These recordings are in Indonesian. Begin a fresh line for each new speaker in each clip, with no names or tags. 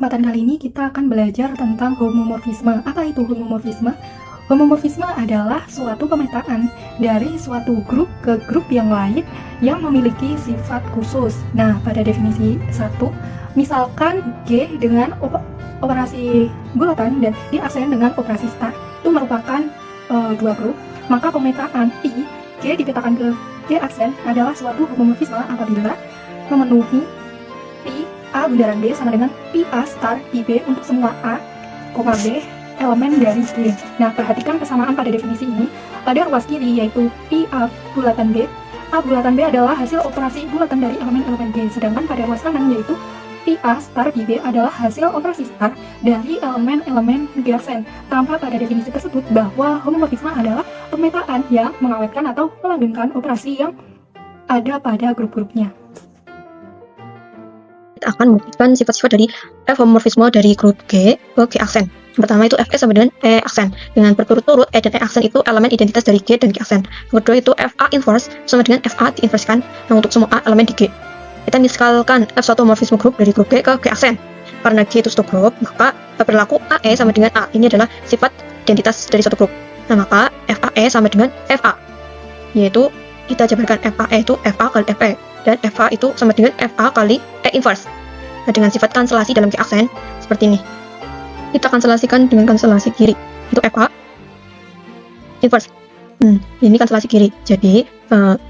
kesempatan kali ini kita akan belajar tentang homomorfisme. Apa itu homomorfisme? Homomorfisme adalah suatu pemetaan dari suatu grup ke grup yang lain yang memiliki sifat khusus. Nah, pada definisi 1, misalkan G dengan operasi bulatan dan I aksen dengan operasi star itu merupakan dua grup, maka pemetaan I G dipetakan ke G aksen adalah suatu homomorfisme apabila memenuhi Pi A bundaran B sama dengan Pi A star Pi B untuk semua A, B elemen dari G. Nah, perhatikan kesamaan pada definisi ini. Pada ruas kiri yaitu Pi A bulatan B adalah hasil operasi bulatan dari elemen-elemen G. Sedangkan pada ruas kanan yaitu Pi A star Pi B adalah hasil operasi star dari elemen-elemen G aksen. Tampak pada definisi tersebut bahwa homomorfisme adalah pemetaan yang mengawetkan atau melanggengkan operasi yang ada pada grup-grupnya.
Kita akan membuktikan sifat-sifat dari F homomorfisme dari grup G ke G aksen. Yang pertama itu Fe sama dengan E aksen. Dengan berturut-turut E dan E aksen itu elemen identitas dari G dan G aksen. Yang kedua itu Fa inverse sama dengan Fa diinversikan yang untuk semua A elemen di G. Kita misalkan F1 homomorfisme grup dari grup G ke G aksen. Karena G itu suatu grup, maka berlaku AE sama dengan A. Ini adalah sifat identitas dari suatu grup. Nah, maka FAE sama dengan FA. Yaitu kita jabarkan FAE itu FA kali FE. Dan FA itu sama dengan FA kali E inverse. Nah, dengan sifat kanselasi dalam G aksen seperti ini. Kita kanselasikan dengan kanselasi kiri. Itu FA inverse. Ini kanselasi kiri. Jadi,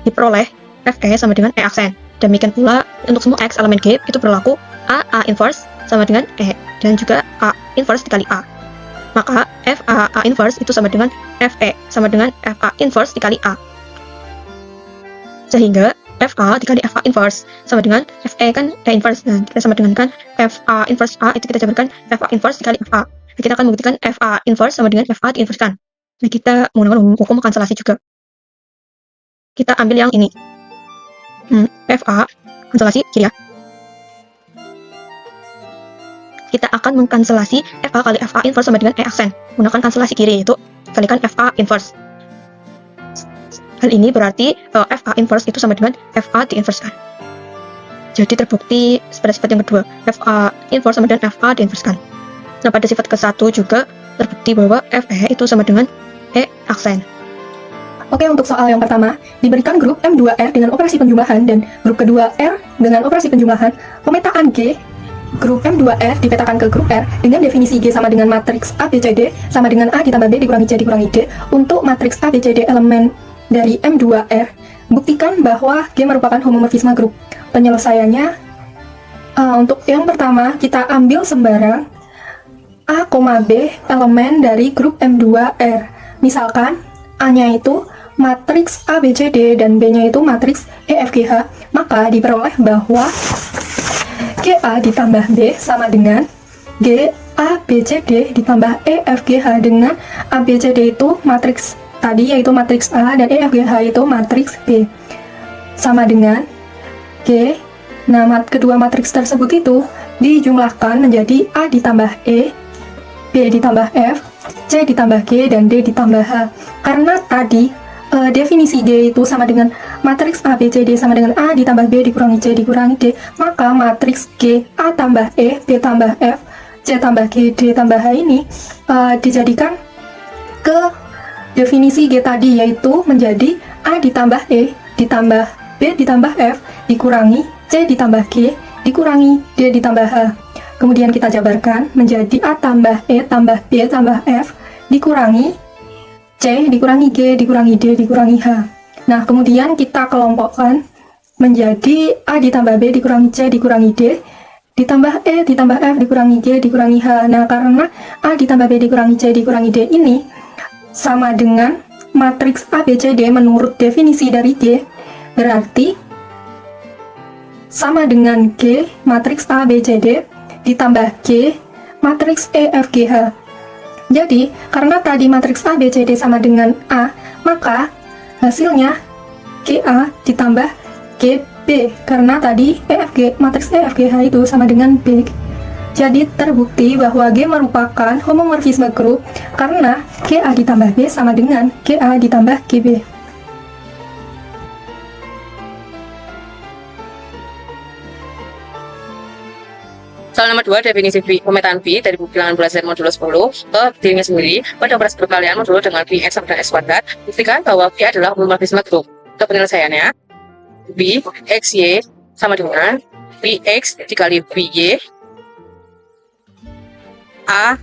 diperoleh FE sama dengan E aksen. Demikian pula untuk semua X elemen G itu berlaku A inverse sama dengan E. Dan juga A inverse dikali A. Maka FA A inverse itu sama dengan FE sama dengan FA inverse dikali A. Sehingga FA dikali FA inverse sama dengan FE kan E inverse. Nah, kita sama dengan kan FA inverse A itu kita jabarkan FA inverse dikali FA. Nah, kita akan membuktikan FA inverse sama dengan FA diinversekan. Nah, kita menggunakan hukum kanselasi juga. Kita ambil yang ini. FA kanselasi kiri ya. Kita akan mengkanselasi FA kali FA inverse sama dengan E aksen. Menggunakan kanselasi kiri yaitu kalikan FA inverse. Hal ini berarti FA inverse itu sama dengan FA diinversekan. Jadi terbukti pada sifat yang kedua, FA inverse sama dengan FA diinversekan. Nah, pada sifat ke-1 juga terbukti bahwa FE itu sama dengan E aksen.
Oke, untuk soal yang pertama, diberikan grup M2R dengan operasi penjumlahan dan grup kedua R dengan operasi penjumlahan. Pemetaan G grup M2R dipetakan ke grup R dengan definisi G sama dengan matriks ABCD sama dengan A ditambah B dikurangi C dikurangi D untuk matriks ABCD elemen dari M2R. Buktikan bahwa G merupakan homomorfisme grup. Penyelesaiannya, untuk yang pertama kita ambil sembarang A, B elemen dari grup M2R. Misalkan A-nya itu matriks ABCD dan B-nya itu matriks EFGH, maka diperoleh bahwa GA ditambah B sama dengan G ABCD ditambah EFGH, dengan ABCD itu matriks tadi yaitu matriks A dan EFGH itu matriks B, sama dengan G. Nah, kedua matriks tersebut itu dijumlahkan menjadi A ditambah E, B ditambah F, C ditambah G, dan D ditambah H. Karena tadi definisi G itu sama dengan matriks A, B, C, D sama dengan A ditambah B dikurangi C dikurangi D, maka matriks G A tambah E, B tambah F, C tambah G, D tambah H ini dijadikan ke definisi G tadi, yaitu menjadi A ditambah E ditambah B ditambah F dikurangi C ditambah G dikurangi D ditambah H. Kemudian kita jabarkan menjadi A tambah E tambah B tambah F dikurangi C dikurangi G dikurangi D dikurangi H. Nah, kemudian kita kelompokkan menjadi A ditambah B dikurangi C dikurangi D ditambah E ditambah F dikurangi G dikurangi H. Nah, karena A ditambah B dikurangi C dikurangi D ini sama dengan matriks ABCD menurut definisi dari G, berarti sama dengan G matriks ABCD ditambah G matriks EFGH. Jadi, karena tadi matriks ABCD sama dengan A, maka hasilnya GA ditambah GB, karena tadi matriks EFGH itu sama dengan B. Jadi terbukti bahwa G merupakan homomorfisme grup karena GA ditambah B sama dengan GA ditambah GB.
Soal nomor 2, definisi pemetaan V dari bilangan bulat Z modulo 10 ke dirinya sendiri pada operasi perkalian modulo dengan Vx sama dengan X kuadrat. Buktikan bahwa V adalah homomorfisme grup. Untuk penyelesaiannya, V XY sama dengan Vx dikali Vy. A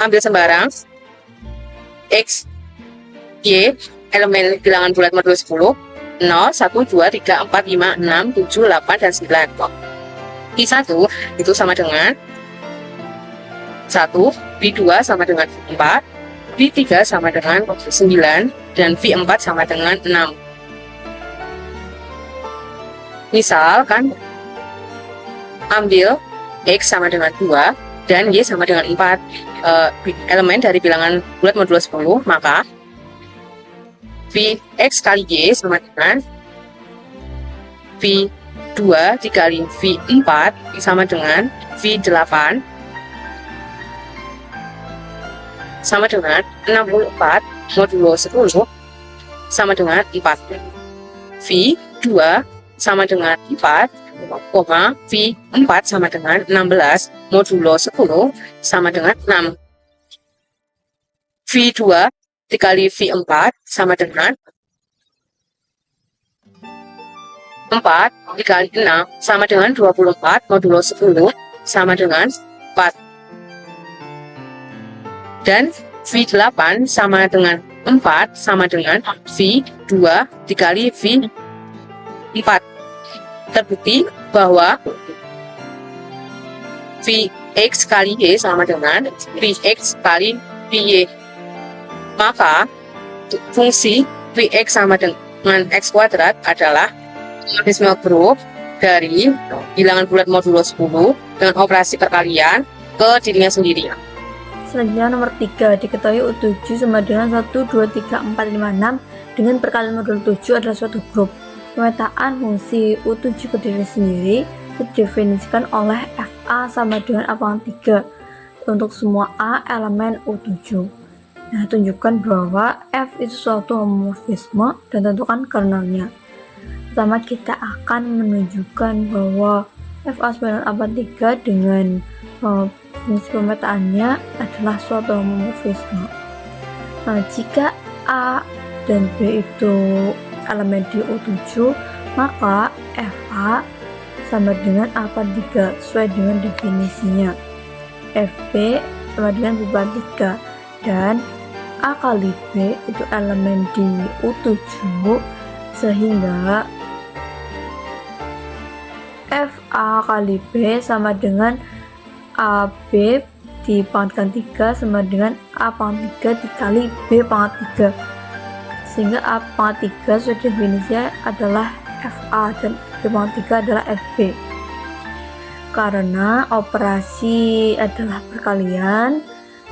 ambil sembarang X Y elemen bilangan bulat modulo 10 0, 1, 2, 3, 4, 5, 6, 7, 8, dan 9. I1 itu sama dengan 1, V2 sama dengan 4, V3 sama dengan 9, dan V4 sama dengan 6. Misalkan ambil X sama dengan 2 dan Y sama dengan 4 elemen dari bilangan bulat modulo 10, maka Vx kali Y sama dengan V2 dikali V4 sama dengan V8 sama dengan 64 modulo 10 sama dengan 4. V2 sama dengan 4, V4 sama dengan 16 modulo 10 sama dengan 6. V2 dikali V4 sama dengan 4 dikali 6 sama dengan 24 modulo 10 sama dengan 4. Dan V8 sama dengan 4 sama dengan V2 dikali V4. Terbukti bahwa Vx kali Y sama dengan Vx kali Vy. Maka fungsi Vx sama dengan X kuadrat adalah homomorfisme grup dari bilangan bulat modulo 10 dengan operasi perkalian ke dirinya sendiri.
Selanjutnya nomor 3, diketahui U7 sama dengan 1, 2, 3, 4, 5, 6 dengan perkalian modulo 7 adalah suatu grup. Pemetaan fungsi U7 ke diri sendiri didefinisikan oleh FA sama dengan A pangkat 3 untuk semua A elemen U7. Nah, tunjukkan bahwa F itu suatu homomorfisme dan tentukan kernelnya. Pertama, kita akan menunjukkan bahwa FA sama dengan A pangkat 3 dengan fungsi pemetaannya adalah suatu homomorfisme. Nah, jika A dan B itu elemen di U7, maka FA sama dengan A pangkat 3 sesuai dengan definisinya. FB sama dengan B pangkat 3 dan A kali B itu elemen di U7, sehingga FA kali B sama dengan AB dipangkatkan 3 sama dengan A pangkat 3 dikali B pangkat 3, sehingga A pangkat 3 sudah definisinya adalah FA dan B pangkat 3 adalah FB. Karena operasi adalah perkalian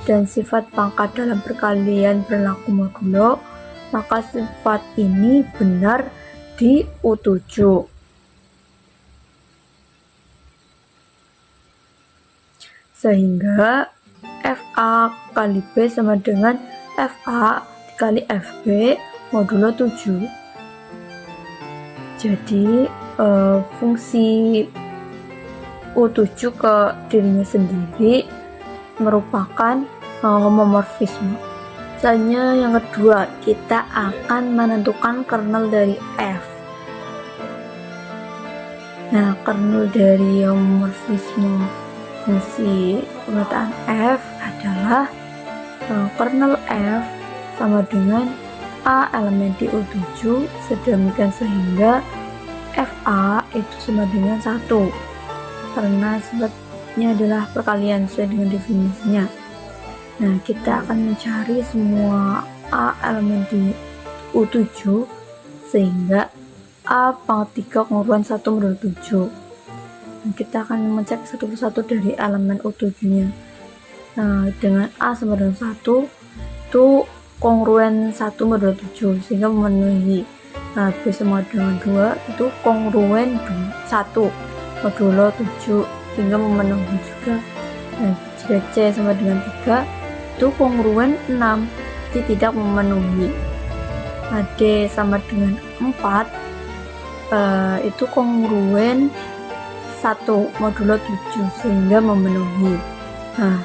dan sifat pangkat dalam perkalian berlaku modulo, maka sifat ini benar di U7. Sehingga FA kali B sama dengan FA dikali FB modulo 7. Jadi fungsi U7 ke dirinya sendiri merupakan homomorfisme. Selanjutnya yang kedua, kita akan menentukan kernel dari F. Nah, kernel dari homomorfisme fungsi pemetaan F adalah kernel F sama dengan A elemen di U7, sedemikian sehingga FA itu sama dengan 1 karena sifatnya adalah perkalian sesuai dengan definisinya. Nah, kita akan mencari semua A elemen di U7 sehingga A pangkat 3 kongruan 1 modulo 7. Nah, kita akan mengecek satu persatu dari elemen U7 nya. Nah, dengan A sama dengan 1 itu kongruen 1 modulo 7 sehingga memenuhi. Nah, B sama dengan 2 itu kongruen 1 modulo 7 sehingga memenuhi juga. Nah, jika C sama dengan 3 itu kongruen 6 jadi tidak memenuhi. Nah, D sama dengan 4 itu kongruen 1 modulo 7 sehingga memenuhi. Nah,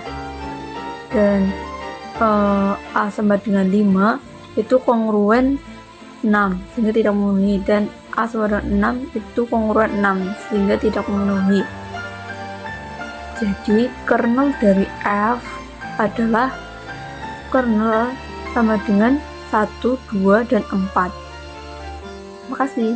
dan A sama dengan 5 itu kongruen 6 sehingga tidak memenuhi, dan A sama dengan 6 itu kongruen 6 sehingga tidak memenuhi. Jadi kernel dari F adalah kernel sama dengan 1, 2, dan 4. Makasih.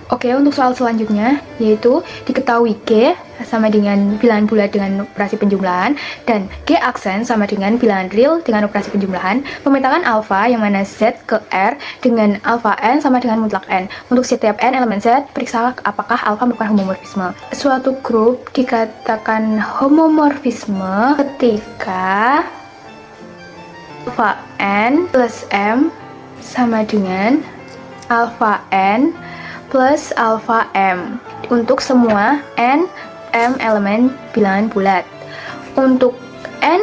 Oke, untuk soal selanjutnya yaitu diketahui G sama dengan bilangan bulat dengan operasi penjumlahan dan G aksen sama dengan bilangan real dengan operasi penjumlahan. Pemetakan alfa yang mana Z ke R dengan alfa N sama dengan mutlak N. Untuk setiap N elemen Z, periksa apakah alfa merupakan homomorfisme. Suatu grup dikatakan homomorfisme ketika alfa N plus M sama dengan alfa N plus alfa M untuk semua N M elemen bilangan bulat. Untuk N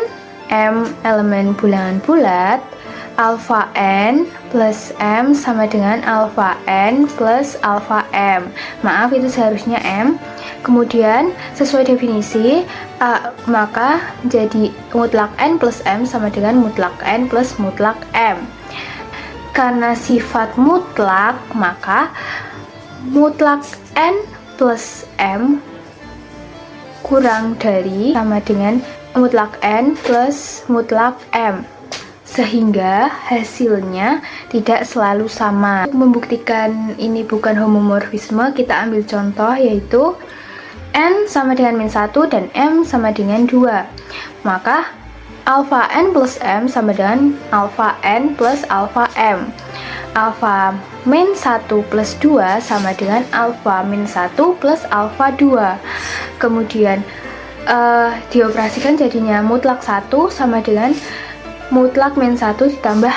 M elemen bilangan bulat, alfa N plus M sama dengan alfa N plus alfa M. Maaf, itu seharusnya M. Kemudian sesuai definisi maka jadi mutlak N plus M sama dengan mutlak N plus mutlak M. Karena sifat mutlak, maka mutlak N plus M kurang dari sama dengan mutlak N plus mutlak M, sehingga hasilnya tidak selalu sama. Untuk membuktikan ini bukan homomorfisme, kita ambil contoh yaitu N sama dengan min 1 dan M sama dengan 2. Maka alfa N plus M sama dengan alfa N plus alfa M. Alfa min 1 plus 2 sama dengan alfa min 1 plus alfa 2. Kemudian dioperasikan jadinya mutlak 1 sama dengan mutlak min 1 ditambah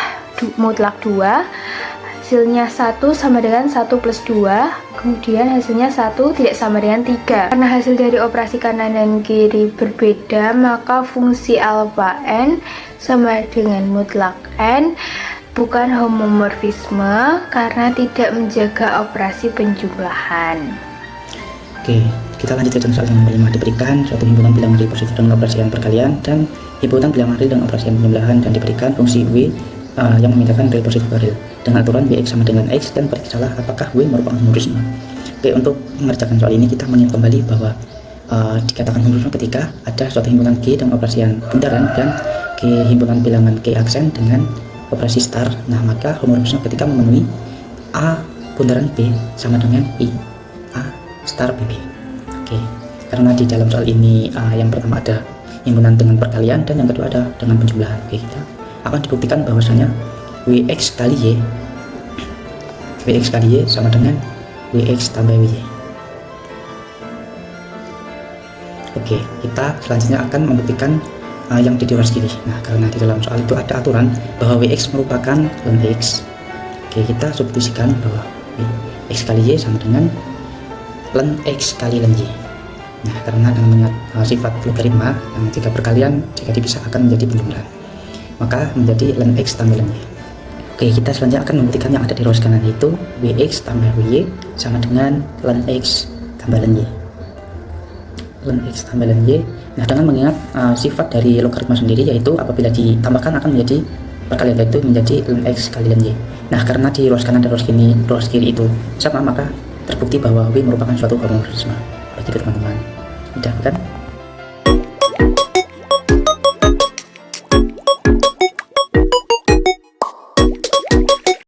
mutlak 2. Hasilnya 1 sama dengan 1 plus 2. Kemudian hasilnya 1 tidak sama dengan 3. Karena hasil dari operasi kanan dan kiri berbeda, maka fungsi alfa N sama dengan mutlak N bukan homomorfisme karena tidak menjaga operasi penjumlahan.
Oke, kita lanjut ke soal yang kelima. Diberikan suatu himpunan bilangan real positif dengan operasi yang perkalian dan himpunan bilangan real dengan operasi yang penjumlahan, dan diberikan fungsi W yang memindahkan real positif ke real dengan aturan Wx sama dengan X, dan periksalah apakah W merupakan homomorfisme. Oke, untuk mengerjakan soal ini kita mengingat kembali bahwa dikatakan homomorfisme ketika ada suatu himpunan G dengan operasi yang bundaran dan G himpunan bilangan G aksen dengan operasi star. Nah, maka homomorfisme ketika memenuhi A bundaran B sama dengan I A star BB. Oke, karena di dalam soal ini yang pertama ada himpunan dengan perkalian dan yang kedua ada dengan penjumlahan. Oke, kita akan dibuktikan bahwasanya Wx kali Y sama dengan Wx tambah Wy. Oke, kita selanjutnya akan membuktikan yang di luar kiri. Nah, karena di dalam soal itu ada aturan bahwa Wx merupakan ln X. Oke, kita substitusikan bahwa Wx kali Y sama dengan ln X kali ln Y. Nah, karena dengan mengingat sifat logaritma yang jika berkalian jika dipisah akan menjadi penjumlahan, maka menjadi ln X tambah ln Y. Oke, kita selanjutnya akan membuktikan yang ada di ruas kanan, yaitu Wx tambah Wy sama dengan ln X tambah ln Y. Ln X tambah ln Y. Nah, dengan mengingat sifat dari logaritma sendiri, yaitu apabila ditambahkan akan menjadi perkalian, yaitu menjadi ln X kali ln Y. Nah, karena di ruas kanan dan ruas kiri itu sama, maka terbukti bahwa W merupakan suatu homomorfisme. Begitu teman-teman. Mudah kan?